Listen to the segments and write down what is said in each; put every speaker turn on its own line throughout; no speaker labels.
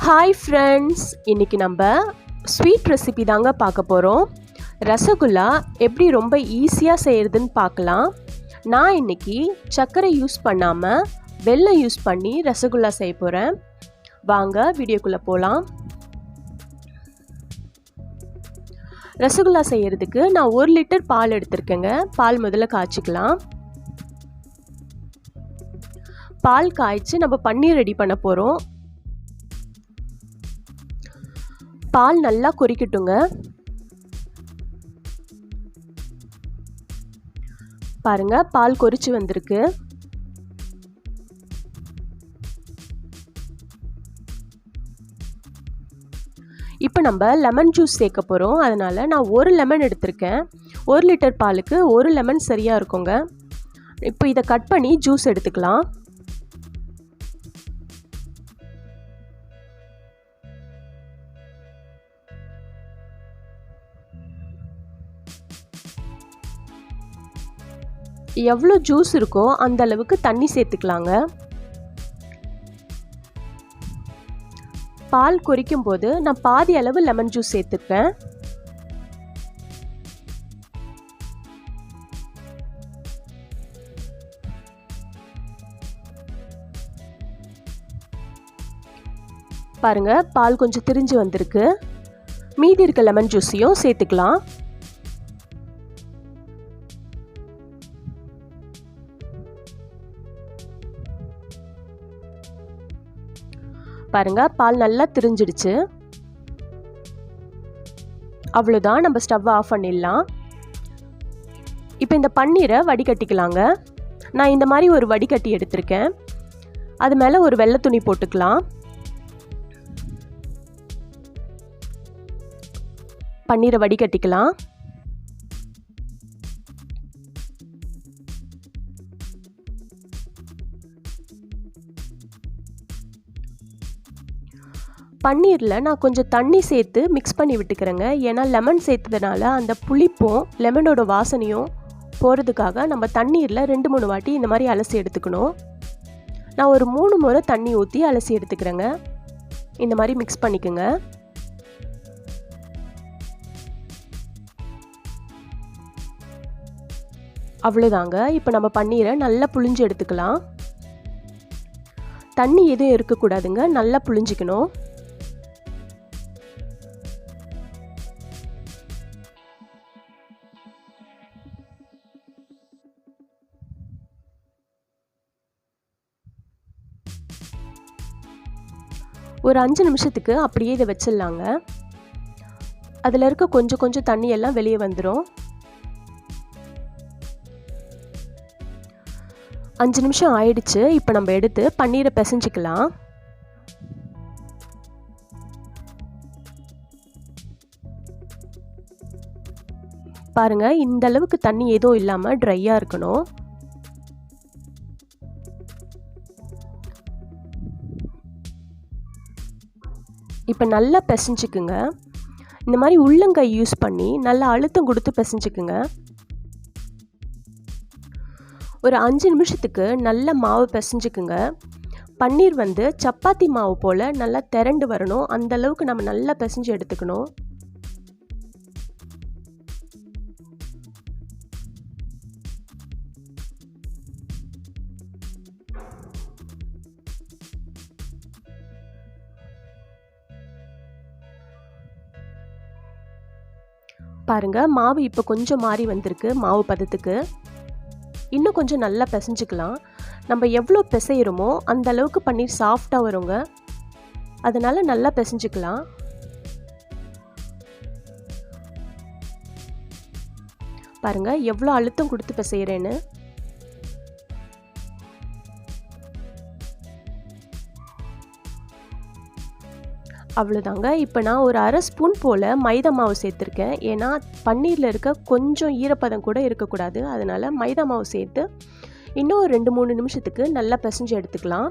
Hi friends, இன்னைக்கு நம்ம sweet recipe தாங்க பார்க்க போகிறோம். ரசகுல்லா எப்படி ரொம்ப ஈஸியாக செய்கிறதுன்னு பார்க்கலாம். நான் இன்னைக்கு சர்க்கரை யூஸ் பண்ணாமல் வெல்லம் யூஸ் பண்ணி ரசகுல்லா செய்ய போகிறேன். வாங்க வீடியோக்குள்ளே போகலாம். ரசகுல்லா செய்கிறதுக்கு நான் 1 லிட்டர் பால் எடுத்திருக்கேங்க. பால் முதல்ல காய்ச்சிக்கலாம். பால் காய்ச்சி நம்ம பன்னீர் ரெடி பண்ண போகிறோம். பால் நல்லா கொதிக்கட்டுங்க. பாருங்க, பால் கொதிச்சு வந்திருக்கு. இப்போ நம்ம லெமன் ஜூஸ் சேர்க்க போகிறோம். அதனால் நான் 1 லெமன் எடுத்திருக்கேன். 1 லிட்டர் பாலுக்கு 1 லெமன் சரியாக இருக்குங்க. இப்போ இதை கட் பண்ணி ஜூஸ் எடுத்துக்கலாம். எவ்வளோ ஜூஸ் இருக்கோ அந்த அளவுக்கு தண்ணி சேர்த்துக்கலாங்க. பால் கொதிக்கும் போது நான் பாதி அளவு லெமன் ஜூஸ் சேர்த்துருக்கேன். பாருங்க, பால் கொஞ்சம் திரிஞ்சு வந்திருக்கு. மீதி இருக்க லெமன் ஜூஸையும் சேர்த்துக்கலாம். பாருங்க, பால் நல்லா திரிஞ்சிடுச்சு. அவ்வளோதான், நம்ம ஸ்டவ் ஆஃப் பண்ணிடலாம். இப்போ இந்த பன்னீரை வடிகட்டிக்கலாங்க. நான் இந்த மாதிரி ஒரு வடிகட்டி எடுத்திருக்கேன். அது மேலே ஒரு வெள்ளை துணி போட்டுக்கலாம். பன்னீரை வடிகட்டிக்கலாம். பன்னீரில் நான் கொஞ்சம் தண்ணி சேர்த்து மிக்ஸ் பண்ணி விட்டுக்கிறேங்க. ஏன்னா லெமன் சேர்த்ததுனால அந்த புளிப்பும் லெமனோட வாசனையும் போகிறதுக்காக நம்ம தண்ணீரில் 2-3 வாட்டி இந்த மாதிரி அலசி எடுத்துக்கணும். நான் ஒரு 3 முறை தண்ணி ஊற்றி அலசி எடுத்துக்கிறேங்க. இந்த மாதிரி மிக்ஸ் பண்ணிக்கோங்க. அவ்வளோதாங்க. இப்போ நம்ம பன்னீரை நல்லா புழிஞ்சு எடுத்துக்கலாம். தண்ணி எதுவும் இருக்கக்கூடாதுங்க, நல்லா புழிஞ்சிக்கணும். ஒரு 5 நிமிஷத்துக்கு அப்படியே இதை வச்சிடலாங்க. அதில் இருக்க கொஞ்சம் கொஞ்சம் தண்ணி எல்லாம் வெளியே வந்துடும். 5 நிமிஷம் ஆயிடுச்சு. இப்போ நம்ம எடுத்து பன்னீரை பிசைஞ்சிக்கலாம். பாருங்க, இந்த அளவுக்கு தண்ணி எதுவும் இல்லாமல் ட்ரையாக இருக்கணும். இப்போ நல்லா பிசைஞ்சிக்குங்க. இந்த மாதிரி உள்ளங்கை யூஸ் பண்ணி நல்லா அழுத்தம் கொடுத்து பிசைஞ்சிக்குங்க. ஒரு 5 நிமிஷத்துக்கு நல்ல மாவு பிசைஞ்சிக்குங்க. பன்னீர் சப்பாத்தி மாவு போல் நல்லா திரண்டு வரணும். அந்த அளவுக்கு நம்ம நல்லா பிசைஞ்சு எடுத்துக்கணும். பாருங்க, மாவு இப்போ கொஞ்சம் மாறி வந்திருக்கு மாவு பதத்துக்கு. இன்னும் கொஞ்சம் நல்லா பிசைஞ்சிக்கலாம். நம்ம எவ்வளோ பிசைகிறோமோ அந்த அளவுக்கு பன்னீர் சாஃப்டாக வருங்க. அதனால நல்லா பிசைஞ்சிக்கலாம். பாருங்க, எவ்வளோ அழுத்தம் கொடுத்து பிசைகிறேன்னு. அவ்வளோதாங்க. இப்போ நான் ஒரு 1/2 ஸ்பூன் போல் மைதா மாவு சேர்த்துருக்கேன். ஏன்னா பன்னீரில் இருக்க கொஞ்சம் ஈரப்பதம் கூட இருக்கக்கூடாது. அதனால் மைதா மாவு சேர்த்து இன்னும் ஒரு 2-3 நிமிஷத்துக்கு நல்லா பிசைஞ்சு எடுத்துக்கலாம்.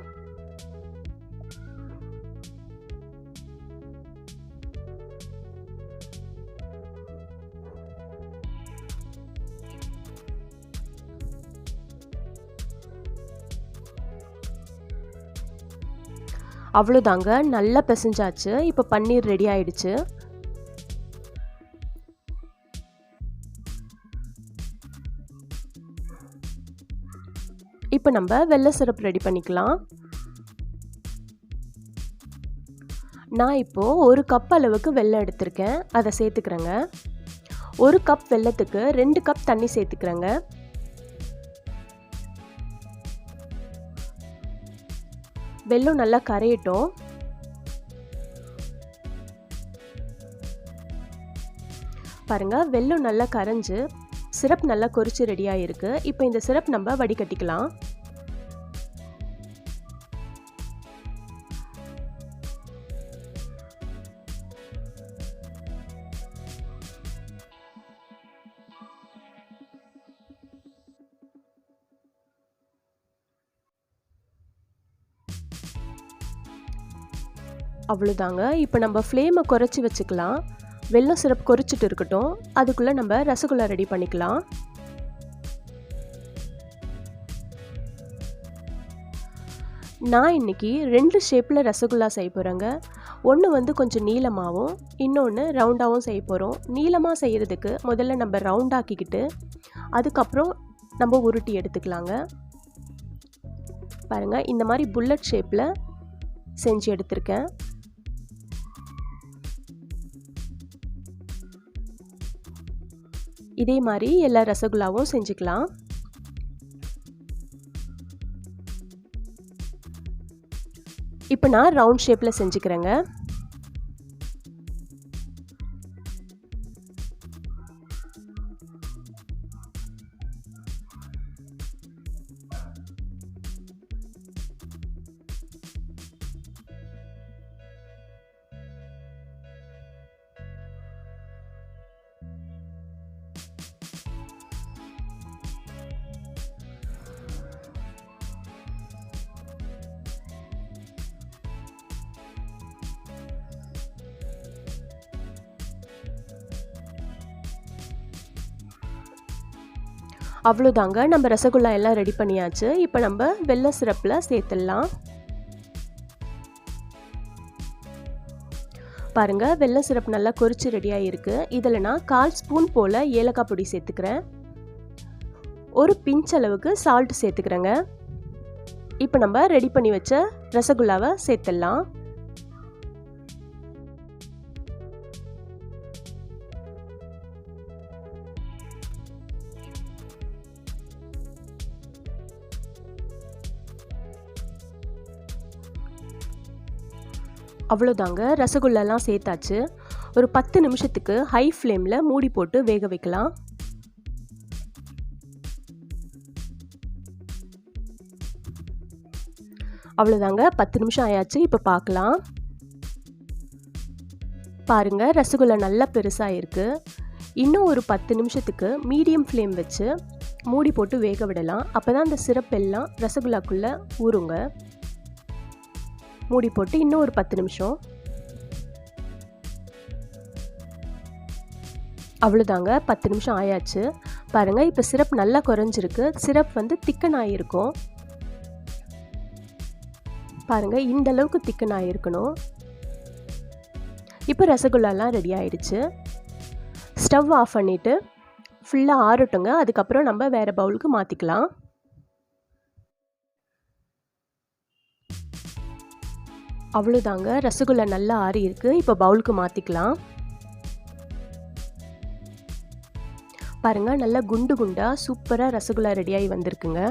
அவ்வளோதாங்க, நல்லா பிசைஞ்சாச்சு. இப்போ பன்னீர் ரெடி ஆயிடுச்சு. இப்போ நம்ம வெள்ளை சிரப் ரெடி பண்ணிக்கலாம். நான் இப்போது 1 கப் அளவுக்கு வெல்லம் எடுத்திருக்கேன். அதை சேர்த்துக்கிறேங்க. 1 கப் வெல்லத்துக்கு 2 கப் தண்ணி சேர்த்துக்கிறேங்க. வெல்லம் நல்லா கரையட்டும். பாருங்க, வெல்லம் நல்லா கரைஞ்சு சிரப் நல்லா கொதிச்சு ரெடியாக இருக்கு. இப்போ இந்த சிரப் நம்ம வடிகட்டிக்கலாம். அவ்வளோதாங்க. இப்போ நம்ம ஃப்ளேமை குறைச்சி வச்சுக்கலாம். வெல்லம் சிரப் கொதிச்சுட்டு இருக்கட்டும். அதுக்குள்ளே நம்ம ரசகுல்லா ரெடி பண்ணிக்கலாம். நான் இன்றைக்கி 2 ஷேப்பில் ரசகுல்லா செய்ய போகிறேங்க. ஒன்று வந்து கொஞ்சம் நீளமாகவும், இன்னொன்று ரவுண்டாகவும் செய்ய போகிறோம். நீளமாக செய்கிறதுக்கு முதல்ல நம்ம ரவுண்டாக்கிக்கிட்டு அதுக்கப்புறம் நம்ம உருட்டி எடுத்துக்கலாங்க. பாருங்கள், இந்த மாதிரி புல்லட் ஷேப்பில் செஞ்சு எடுத்திருக்கேன். இதே மாதிரி எல்லா ரசகுல்லாவும் செஞ்சுக்கலாம். இப்போ நான் ரவுண்ட் ஷேப்பில் செஞ்சுக்கிறேங்க. அவ்வளோதாங்க, நம்ம ரசகுல்லா எல்லாம் ரெடி பண்ணியாச்சு. இப்போ நம்ம வெள்ளை சிரப்பில் சேர்த்துடலாம். பாருங்கள், வெள்ளை சிரப் நல்லா கொதிச்சு ரெடியாக இருக்குது. இதில் நான் 1/4 ஸ்பூன் போல் ஏலக்காய் பொடி சேர்த்துக்கிறேன். ஒரு பிஞ்ச் அளவுக்கு சால்ட் சேர்த்துக்கிறேங்க. இப்போ நம்ம ரெடி பண்ணி வச்ச ரசகுல்லாவை சேர்த்துடலாம். அவ்வளோதாங்க, ரசகுல்லாலாம் சேர்த்தாச்சு. ஒரு 10 நிமிஷத்துக்கு ஹை ஃப்ளேமில் மூடி போட்டு வேக வைக்கலாம். அவ்வளோதாங்க, 10 நிமிஷம் ஆயாச்சு. இப்போ பார்க்கலாம். பாருங்கள், ரசகுல்லா நல்லா பெருசாக இருக்குது. இன்னும் ஒரு 10 நிமிஷத்துக்கு மீடியம் ஃப்ளேம் வச்சு மூடி போட்டு வேக விடலாம். அப்போ தான் அந்த சிரப் எல்லாம் ரசகுல்லாக்குள்ளே ஊறுங்க. மூடி போட்டு இன்னும் ஒரு 10 நிமிஷம். அவ்வளோதாங்க, 10 நிமிஷம் ஆயாச்சு. பாருங்கள், இப்போ சிரப் நல்லா குறைஞ்சிருக்கு. சிரப் வந்து திக்கன் ஆகிருக்கும். பாருங்கள், இந்த அளவுக்கு திக்கன் ஆகிருக்கணும். இப்போ ரசகுல்லாலாம் ரெடி ஆயிடுச்சு. ஸ்டவ் ஆஃப் பண்ணிவிட்டு ஃபுல்லாக ஆறட்டுங்க. அதுக்கப்புறம் நம்ம வேறு பவுலுக்கு மாற்றிக்கலாம். அவ்வளோதாங்க, ரசகுல்லா நல்லா ஆறி இருக்கு. இப்போ பவுலுக்கு மாற்றிக்கலாம். பாருங்கள், நல்லா குண்டு குண்டாக சூப்பராக ரசகுல்லா ரெடியாகி வந்திருக்குங்க.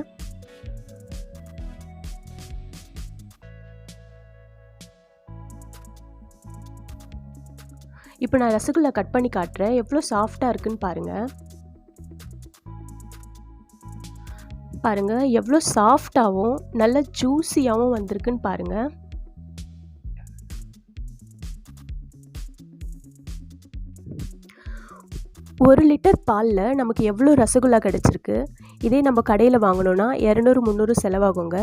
இப்போ நான் ரசகுல்லா கட் பண்ணி காட்டுறேன். எவ்வளோ சாஃப்டாக இருக்குன்னு பாருங்கள். பாருங்கள், எவ்வளோ சாஃப்டாகவும் நல்ல ஜூஸியாகவும் வந்திருக்குன்னு பாருங்கள். ஒரு லிட்டர் பாலில் நமக்கு எவ்வளோ ரசகுல்லா கிடச்சிருக்கு. இதே நம்ம கடையில் வாங்கணுன்னா 200-300 செலவாகுங்க.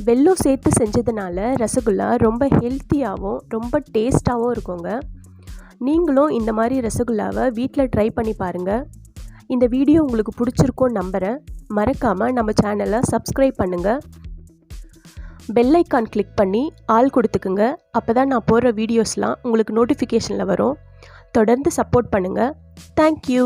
வெல்லம் சேர்த்து செஞ்சதுனால ரசகுல்லா ரொம்ப ஹெல்த்தியாகவும் ரொம்ப டேஸ்ட்டாகவும் இருக்குங்க. நீங்களும் இந்த மாதிரி ரசகுல்லாவை வீட்டில் ட்ரை பண்ணி பாருங்கள். இந்த வீடியோ உங்களுக்கு பிடிச்சிருக்கும்னு நம்புகிறேன். மறக்காமல் நம்ம சேனலை சப்ஸ்கிரைப் பண்ணுங்கள். பெல் ஐக்கான் கிளிக் பண்ணி ஆல் கொடுத்துக்குங்க. அப்போ தான் நான் போடுற வீடியோஸ்லாம் உங்களுக்கு நோட்டிஃபிகேஷனில் வரும். தொடர்ந்து சப்போர்ட் பண்ணுங்கள். தேங்க்யூ.